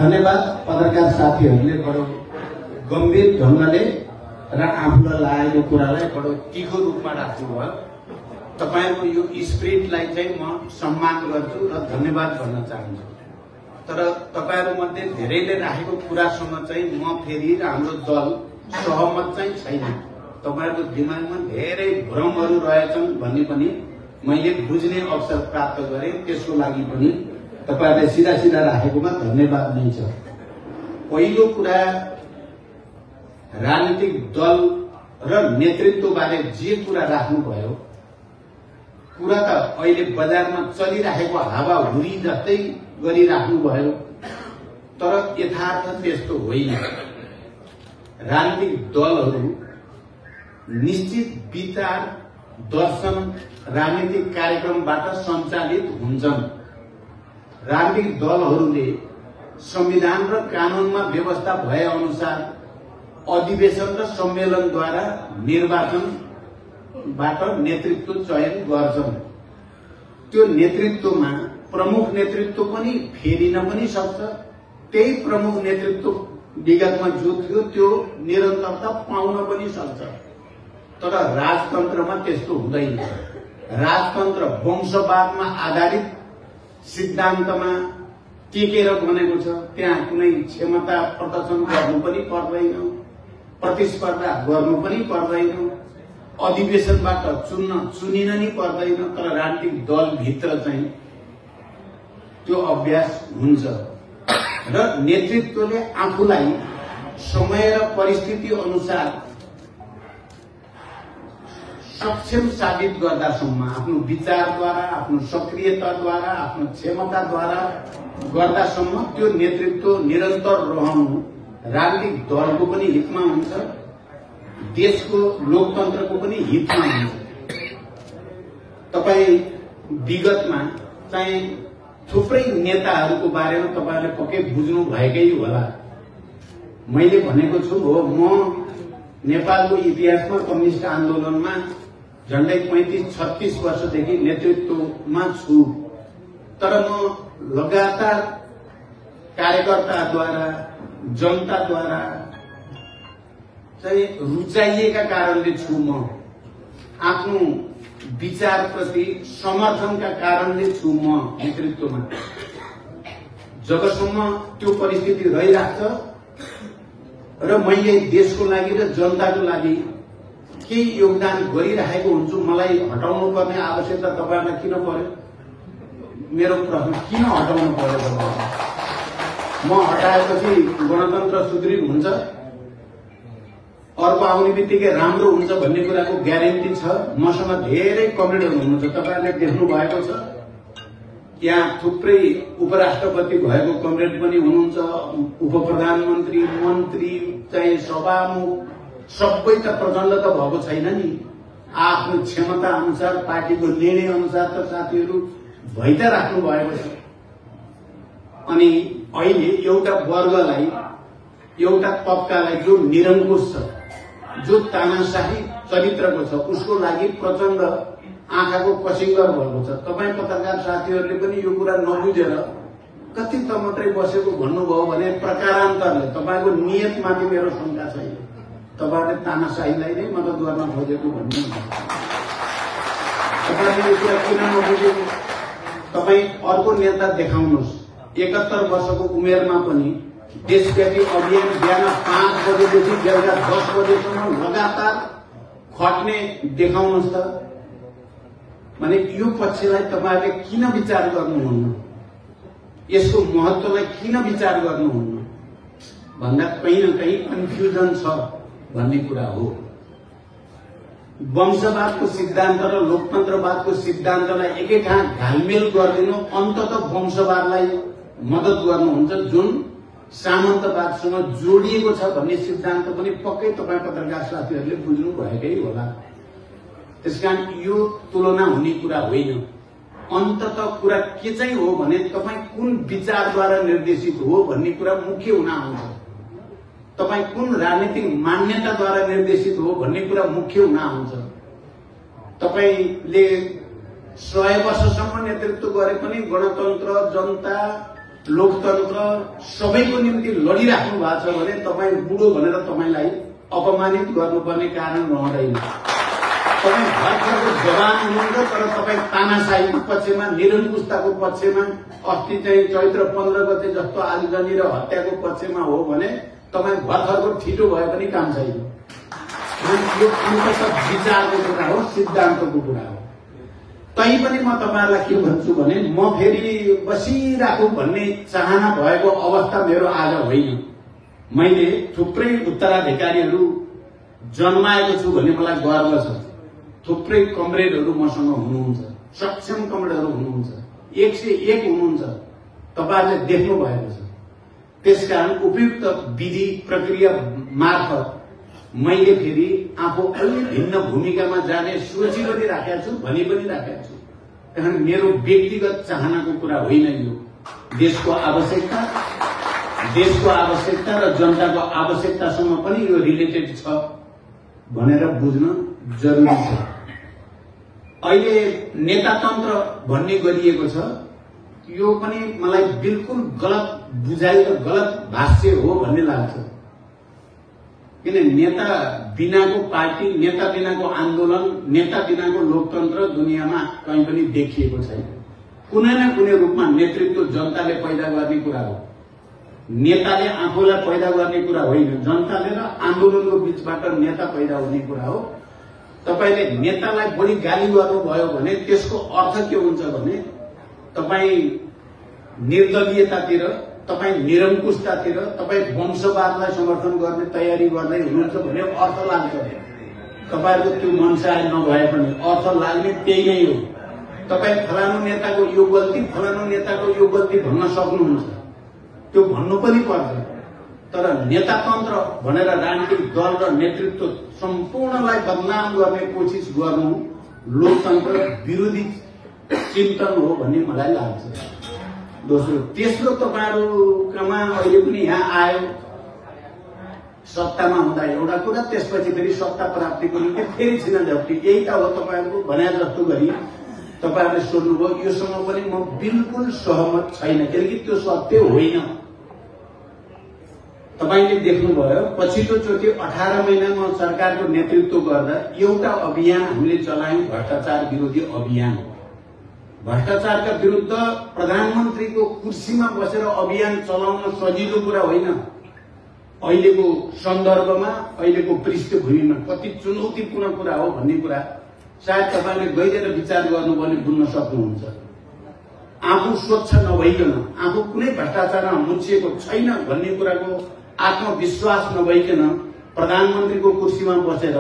धन्यवाद पत्रकार साथीहरूले बडो गम्भीर ढंगले र आफूलाई लागेको कुरालाई बडो तीखो रूपमा राख्नुभयो। तपाईहरुको यो स्पिरिटलाई चाहिँ म सम्मान गर्छु र धन्यवाद भन्न चाहन्छु। तर तपाईहरु मध्ये धेरैले राखेको कुरासँग चाहिँ म फेरि र हाम्रो दल सहमत चाहिँ छैन। तपाईहरुको दिमागमा धेरै भ्रमहरू रहेछन् भन्ने पनि मैले बुझ्ने अवसर प्राप्त गरे। त्यसको लागि पनि तपाईहरुले सिधा सिधा राखेकोमा धन्यवाद नै छ। पहिलो कुरा राजनीतिक दल र नेतृत्व बारे जे कुरा राख्नुभयो, कुरा त अहिले बजारमा चलिरहेको हावाहुरी जस्तै गरिराख्नुभयो, तर यथार्थ त्यस्तो होइन। राजनीतिक दलहरू निश्चित विचार, दर्शन, राजनीतिक कार्यक्रमबाट सञ्चालित हुन्छन्। राजनीतिक दलहरूले संविधान र कानूनमा व्यवस्था भए अनुसार अधिवेशन र सम्मेलनद्वारा निर्वाचनबाट नेतृत्व चयन गर्छन्। त्यो नेतृत्वमा प्रमुख नेतृत्व पनि फेरिन पनि सक्छ। त्यही प्रमुख नेतृत्व विगतमा जो थियो त्यो निरन्तरता पाउन पनि सक्छ। तर राजतन्त्रमा त्यस्तो हुँदैन। राजतन्त्र वंशवादमा आधारित सिद्धान्तमा टेकेर बनेको छ। त्यहाँ कुनै क्षमता प्रदर्शन गर्नु पनि पर्दैन, प्रतिस्पर्धा गर्नु पनि पर्दैन, अधिवेशनबाट चुनिन नि पर्दैन। तर राजनीतिक दलभित्र चाहिँ त्यो अभ्यास हुन्छ र नेतृत्वले आफूलाई समय र परिस्थिति अनुसार सक्षम साबित गर्दासम्म, आफ्नो विचारद्वारा, आफ्नो सक्रियताद्वारा, आफ्नो क्षमताद्वारा गर्दासम्म त्यो नेतृत्व निरन्तर रहनु राजनीतिक दलको पनि हितमा हुन्छ, देशको लोकतन्त्रको पनि हितमा हुन्छ। तपाई विगतमा चाहिँ थुप्रै नेताहरूको बारेमा तपाईहरुले पक्कै बुझ्नु भएकै होला। मैले भनेको छु हो, म नेपालको इतिहासमा कम्युनिस्ट आन्दोलनमा झण्डै 35-36 वर्षदेखि नेतृत्वमा छु। तर म लगातार कार्यकर्ताद्वारा, जनताद्वारा चाहिँ रुचाइएका कारणले छु। म आफ्नो विचारप्रति समर्थनका कारणले छु म नेतृत्वमा। जबसम्म त्यो परिस्थिति रहिराख्छ र मैले देशको लागि र जनताको लागि केही योगदान गरिरहेको हुन्छु, मलाई हटाउनु पर्ने आवश्यकता तपाईहरुलाई किन पर्यो? मेरो प्रश्न, किन हटाउनु पर्यो? म हटाएपछि गणतन्त्र सुदृढ हुन्छ, अर्को आउने बित्तिकै राम्रो हुन्छ भन्ने कुराको ग्यारेन्टी छ। मसँग धेरै कमरेडहरू हुनुहुन्छ, तपाईहरुले देख्नु भएको छ। यहाँ थुप्रै उपराष्ट्रपति भएको कमरेड पनि हुनुहुन्छ, उपप्रधानमन्त्री, मन्त्री, चाहिँ सभामुख, सबै त प्रचण्ड त भएको छैन नि। आफ्नो क्षमता अनुसार, पार्टीको निर्णय अनुसार त साथीहरू भइ त राख्नु भएको छ। अनि अहिले एउटा वर्गलाई, एउटा तबकालाई जो निरङ्कुश छ, जो तानाशाही चरित्रको छ, उसको लागि प्रचण्ड आँखाको कसिङ्गर भएको छ। तपाई पत्रकार साथीहरूले पनि यो कुरा नबुझेर कति टमाटरै बसेको भन्नुभयो भने प्रकारान्तरले तपाईको नियतमाथि मेरो शंका छैन। तपाईहरुले तानाशाहीलाई नै मद्दत गर्न खोजेको भन्ने तपाईले यो कुरा किन नबुझेको? तपाई अर्को नेता देखाउनुहोस्। 71 वर्षको उमेरमा पनि देशव्यापी अभियान बिहान 5 बजेदेखि बेलुका 10 बजेसम्म लगातार खट्ने देखाउनुहोस् त। भने यो पक्षलाई तपाईहरुले किन विचार गर्नुहुन्न? यसको महत्त्वलाई किन विचार गर्नुहुन्न भन्दा कहीं न कहीं कन्फ्युजन छ भन्ने कुरा हो। वंशवादको सिद्धान्त र लोकतन्त्रवादको सिद्धान्तलाई एकै ठाउँ घालमेल गरिदिनु अन्ततः वंशवादलाई मद्दत गर्नुहुन्छ, जुन सामन्तवादसँग जोडिएको छ भन्ने सिद्धान्त पनि पक्कै तपाई पत्रकार साथीहरूले बुझ्नु भएकै होला। त्यसकारण यो तुलना हुने कुरा होइन। अन्ततः कुरा के चाहिँ हो भने तपाई कुन विचारद्वारा निर्देशित हो भन्ने कुरा मुख्य हुन आउँछ। तपाई कुन राजनीतिक मान्यताद्वारा निर्देशित हो भन्ने कुरा मुख्य हुन आउँछ। तपाईले 100 वर्षसम्म नेतृत्व गरे पनि गणतन्त्र, जनता लोकतन्त्र सबैको निम्ति लडिराख्नु भएको छ भने तपाई बुढो भनेर तपाईलाई अपमानित गर्नुपर्ने कारण रहँदैन। तपाई भर्खरको जवान हुनुहुन्छ तर तपाई तानाशाहीको पक्षमा, निरङ्कुशताको पक्षमा, अस्ति चाहिँ चैत्र 15 गते जस्तो आगजनी र हत्याको पक्षमा हो भने तपाई भर्खरको ठिटो भए पनि काम छैन। यो अन्ततः विचारको कुरा हो, सिद्धान्तको कुरा हो। तैपनि म तपाईहरुलाई के भन्छु भने म फेरि बसिराखु भन्ने चाहना भएको अवस्था मेरो आज होइन। मैले थुप्रै उत्तराधिकारीहरू जन्माएको छु भन्ने मलाई गर्व छ। थुप्रै कमरेडहरू मसँग हुनुहुन्छ, सक्षम कमरेडहरू हुनुहुन्छ, 101 हुनुहुन्छ, तपाईहरुले देख्नु भएको छ। त्यसकारण उपयुक्त विधि प्रक्रिया मार्फत मैले फेरि आफू अलि भिन्न भूमिकामा जाने सोची पनि राखेको छु, भनी पनि राखेको छु। कारण मेरो व्यक्तिगत चाहनाको कुरा होइन यो। देशको आवश्यकता र जनताको आवश्यकतासँग पनि यो रिलेटेड छ भनेर बुझ्न जरुरी छ। अहिले नेतातन्त्र भन्ने गरिएको छ, यो पनि मलाई बिल्कुल गलत बुझाइ र गलत भाष्य हो भन्ने लाग्छ। किन नेता बिनाको पार्टी, नेता बिनाको आन्दोलन, नेता बिनाको लोकतन्त्र दुनियाँमा कहीँ पनि देखिएको छैन। कुनै न कुनै रूपमा नेतृत्व जनताले पैदा गर्ने कुरा हो। नेताले आफूलाई पैदा गर्ने कुरा होइन, जनताले र आन्दोलनको बीचबाट नेता पैदा हुने कुरा हो। तपाईले नेतालाई बढी गाली गर्नुभयो भने त्यसको अर्थ के हुन्छ भने तपाई निर्दलीयतातिर, तपाई निरङ्कुशतातिर, तपाई वंशवादलाई समर्थन गर्ने तयारी गर्दै हुनुहुन्छ भने अर्थ लाग्छ। तपाईहरुको त्यो मनसाय नभए पनि अर्थ लाग्ने त्यही नै हो। तपाई फलानु नेताको यो गल्ती, फलानु नेताको यो गल्ती भन्न सक्नुहुन्छ, त्यो भन्नु पनि पर्छ। तर नेतातन्त्र भनेर राजनीतिक दल र नेतृत्व सम्पूर्णलाई बदनाम गर्ने कोसिस गर्नु लोकतन्त्र विरोधी चिन्तन हो भन्ने मलाई लाग्छ। दोस्रो, तेस्रो, तपाईहरुमा अहिले पनि यहाँ आयो सत्तामा हुँदा एउटा कुरा, त्यसपछि फेरि सत्ता प्राप्तिको निम्ति फेरि छिनझपटी, यही त हो तपाईहरुको भने जस्तो गरी तपाईहरुले सोध्नुभयो। योसँग पनि म बिल्कुल सहमत छैन, किनकि त्यो सत्य होइन। तपाईले देख्नुभयो पछिल्लो चोटि 18 महिनामा सरकारको नेतृत्व गर्दा एउटा अभियान हामीले चलायौं, भ्रष्टाचार विरोधी अभियान। भ्रष्टाचारका विरुद्ध प्रधानमन्त्रीको कुर्सीमा बसेर अभियान चलाउन सजिलो कुरा होइन। अहिलेको सन्दर्भमा, अहिलेको पृष्ठभूमिमा कति चुनौतीपूर्ण कुरा हो भन्ने कुरा सायद तपाईले गहिरेर विचार गर्नु भने बुझ्न सक्नुहुन्छ। आफू स्वच्छ नभइकन, आफू कुनै भ्रष्टाचारमा मुछिएको छैन भन्ने कुराको आत्मविश्वास नभइकन प्रधानमन्त्रीको कुर्सीमा बसेर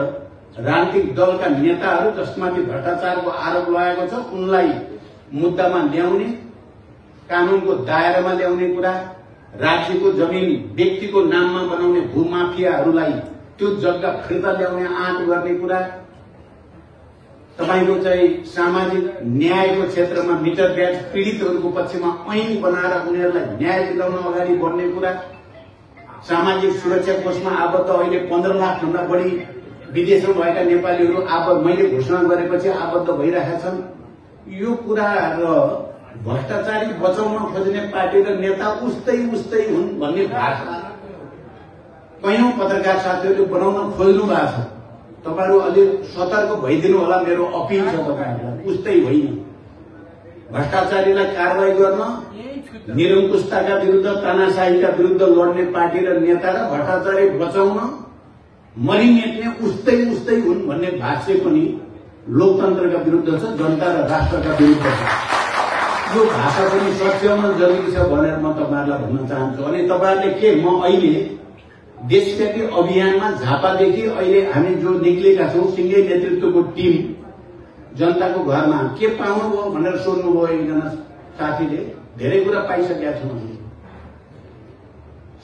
राजनीतिक दलका नेताहरू जसमाथि भ्रष्टाचारको आरोप लगाएको छ उनलाई मुद्दामा ल्याउने, कानूनको दायरामा ल्याउने कुरा, राज्यको जमिन व्यक्तिको नाममा बनाउने भूमाफियाहरूलाई त्यो जग्गा फिर्ता ल्याउने आँट गर्ने कुरा, तपाईको चाहिँ सामाजिक न्यायको क्षेत्रमा मिटर ब्याज पीडितहरूको पक्षमा ऐन बनाएर उनीहरूलाई न्याय दिलाउन अगाडि बढ्ने कुरा, सामाजिक सुरक्षा कोषमा आबद्ध अहिले 15 लाख भन्दा बढी विदेशमा भएका नेपालीहरू मैले घोषणा गरेपछि आबद्ध भइरहेका छन्। यो कुरा र भ्रष्टाचारी बचाउन खोज्ने पार्टी र नेता उस्तै हुन् भन्ने भाषा कयौं पत्रकार साथीहरूले बनाउन खोज्नु भएको छ। तपाईहरु अलि सतर्क भइदिनु होला, मेरो अपिल छ तपाईहरुलाई। उस्तै होइन। भ्रष्टाचारीलाई कारबाही गर्न, निरङ्कुशताका विरुद्ध, तानाशाहीका विरुद्ध लड्ने पार्टी र नेता र भ्रष्टाचारी बचाउन मरिमेट्ने उस्तै हुन् भन्ने भाष्य पनि लोकतन्त्रका विरुद्ध छ, जनता र राष्ट्रका विरुद्ध छ। यो भाषा पनि सच्याउन जरुरी छ भनेर म तपाईहरुलाई भन्न चाहन्छु। अनि तपाईहरुले के, म अहिले देशव्यापी अभियानमा झापादेखि अहिले हामी जो निक्लेका छौं, सिंगै नेतृत्वको टिम जनताको घरमा के पाउनुभयो भनेर सोध्नुभयो एकजना साथीले। धेरै कुरा पाइसकेका छौं।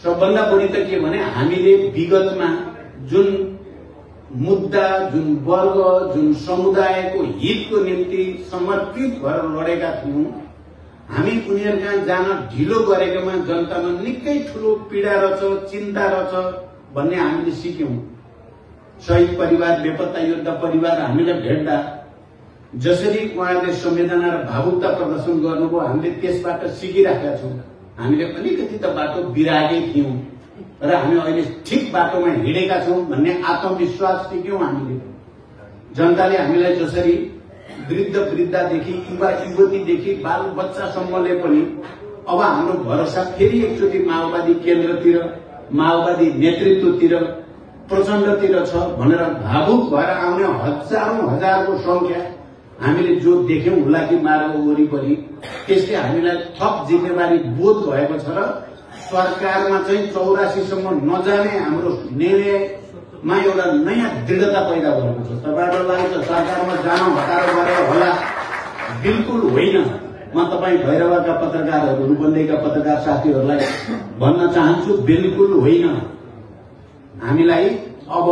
सबभन्दा बढी त के भने हामीले विगतमा जुन मुद्दा, जुन वर्ग, जुन समुदायको हितको निम्ति समर्पित भएर लडेका थियौं, हामी उनीहरूका जान ढिलो गरेकोमा जनतामा निकै ठूलो पीडा रहेछ, चिन्ता रहेछ भन्ने हामीले सिक्यौं। शहीद परिवार, बेपत्ता योद्धा परिवार हामीलाई भेट्दा जसरी उहाँहरूले संवेदना र भावुकता प्रदर्शन गर्नुभयो, हामीले त्यसबाट सिकिराखेका छौं। हामीले अलिकति त बाटो बिराएकै थियौं र हामी अहिले ठिक बाटोमा हिँडेका छौं भन्ने आत्मविश्वास टिक्यौं हामीले। जनताले हामीलाई जसरी वृद्धदेखि युवा युवतीदेखि बाल बच्चासम्मले पनि अब हाम्रो भरोसा फेरि एकचोटि माओवादी केन्द्रतिर, माओवादी नेतृत्वतिर, प्रचण्डतिर छ भनेर भावुक भएर आउने हजारौं हजारको संख्या हामीले जो देख्यौं हुलाकी मार्ग वरिपरि, त्यसले हामीलाई थप जिम्मेवारी बोध भएको छ र सरकारमा चाहिँ 84 सम्म नजाने हाम्रो निर्णयमा एउटा नयाँ दृढता पैदा भएको छ। तपाईहरुलाई त सरकारमा जान हतार गरेर होला, बिल्कुल होइन। म तपाई भैरवाका पत्रकारहरू, रूपन्देहीका पत्रकार साथीहरूलाई भन्न चाहन्छु, बिल्कुल होइन। हामीलाई अब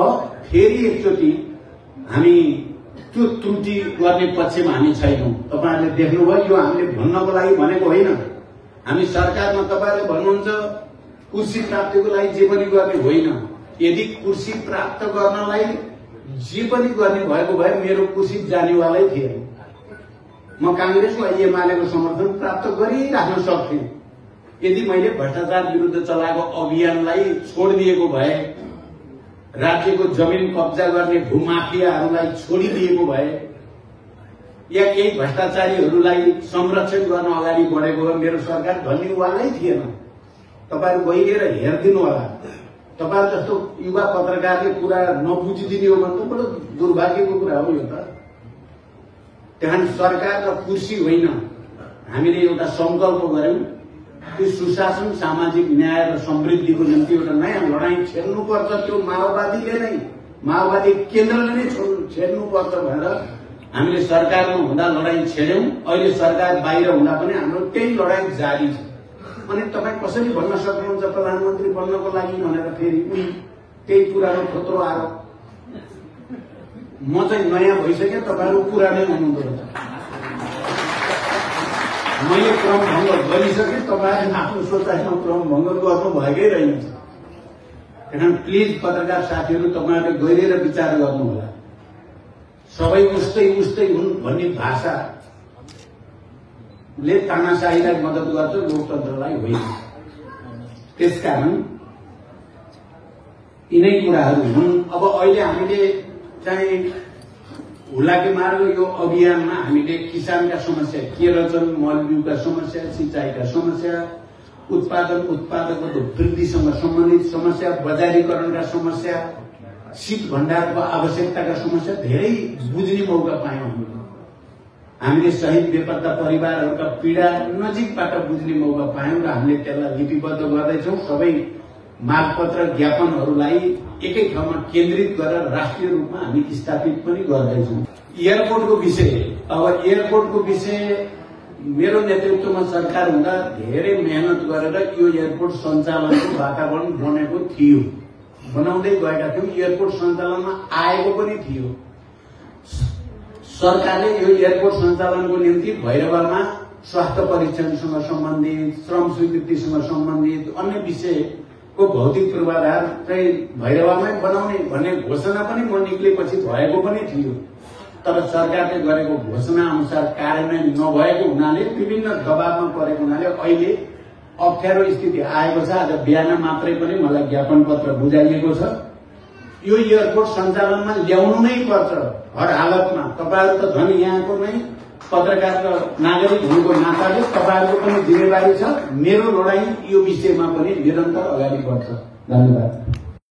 फेरि एकचोटि हामी त्यो त्रुटि गर्ने पक्षमा हामी छैनौं। तपाईहरुले देख्नुभयो, यो हामीले भन्नको लागि भनेको होइन। हामी सरकारमा तपाईहरुले भन्नुहुन्छ कुर्सी प्राप्तिको लागि जे पनि गर्ने होइन। यदि कुर्सी प्राप्त गर्नलाई जे पनि गर्ने भएको भए मेरो कुर्सी जानेवालै थिएन। म कांग्रेस वा एमालेको समर्थन प्राप्त गरिराख्न सक्थेँ यदि मैले भ्रष्टाचार विरुद्ध चलाएको अभियानलाई छोडिदिएको भए, राज्यको जमिन कब्जा गर्ने भूमाफियाहरूलाई छोडिदिएको भए, या केही भ्रष्टाचारीहरूलाई संरक्षण गर्न अगाडि बढेको भए मेरो सरकार धन्यवादै थिएन। तपाईहरु गइएर हेरिदिनु होला। तपाईहरु जस्तो युवा पत्रकारले कुरा नबुझिदिने हो भने त बडो दुर्भाग्यको कुरा हो यो त। त्यहाँ सरकार र कुर्सी होइन, हामीले एउटा संकल्प गर्यौं, त्यो सुशासन, सामाजिक न्याय र समृद्धिको निम्ति एउटा नयाँ लडाईँ छेड्नुपर्छ। त्यो माओवादीले नै, माओवादी केन्द्रले नै छेड्नुपर्छ भनेर हामीले सरकारमा हुँदा लडाईँ छेड्यौं। अहिले सरकार बाहिर हुँदा पनि हाम्रो त्यही लडाईँ जारी छ। अनि तपाई कसरी भन्न सक्नुहुन्छ प्रधानमन्त्री बन्नको लागि भनेर फेरि उही त्यही पुरानो खतरो आरोप? म चाहिँ नयाँ भइसके, तपाईहरु पुरानै हुनुहुँदो रहेछ। मैले क्रम भङ्ग गरिसके, तपाईहरुले आफ्नो सोचाइमा क्रम भङ्ग गर्नु भएकै रहेछ। त्यहाँ प्लिज पत्रकार साथीहरु, तपाईहरुले गहिरेर विचार गर्नु होला। सबै उस्तै हुन् भन्ने भाषाले तानाशाहीलाई मद्दत गर्छ, लोकतन्त्रलाई होइन। त्यसकारण यिनै कुराहरू हुन्। अब अहिले हामीले चाहिँ हुलाकी मार्ग यो अभियानमा हामीले किसानका समस्या के रहेछन्, मलबिउका समस्या, सिंचाईका समस्या, उत्पादकको वृद्धिसँग सम्बन्धित समस्या, बजारीकरणका समस्या, शीत भण्डारको आवश्यकताका समस्या धेरै बुझ्ने मौका पायौं। हामीले शहीद बेपत्ता परिवारहरूका पीडा नजिकबाट बुझ्ने मौका पायौं र हामीले त्यसलाई लिपिबद्ध गर्दैछौं। सबै मागपत्र ज्ञापनहरूलाई एकै ठाउँमा केन्द्रित गरेर राष्ट्रिय रूपमा हामी स्थापित पनि गर्दैछौं। एयरपोर्टको विषय, अब एयरपोर्टको विषय मेरो नेतृत्वमा सरकार हुँदा धेरै मेहनत गरेर यो एयरपोर्ट सञ्चालनको वातावरण बनेको थियो, बनाउँदै गएका थियौं। एयरपोर्ट सञ्चालनमा आएको पनि थियो। सरकारले यो एयरपोर्ट सञ्चालनको निम्ति भैरवामा स्वास्थ्य परीक्षणसँग सम्बन्धित, श्रम स्वीकृतिसँग सम्बन्धित अन्य विषयको भौतिक पूर्वाधार चाहिँ भैरवामै बनाउने भन्ने घोषणा पनि म निक्लेपछि भएको पनि थियो। तर सरकारले गरेको घोषणा अनुसार कार्यान्वयन नभएको हुनाले, विभिन्न दबावमा परेको हुनाले अहिले अप्ठ्यारो स्थिति आएको छ। आज बिहान मात्रै पनि मलाई ज्ञापन पत्र बुझाइएको छ। यो एयरपोर्ट सञ्चालनमा ल्याउनु नै पर्छ हर हालतमा। तपाईहरु त झन् यहाँको नै पत्रकार र नागरिक हुनुको नाताले तपाईहरुको पनि जिम्मेवारी छ। मेरो लडाईँ यो विषयमा पनि निरन्तर अगाडि बढ्छ। धन्यवाद।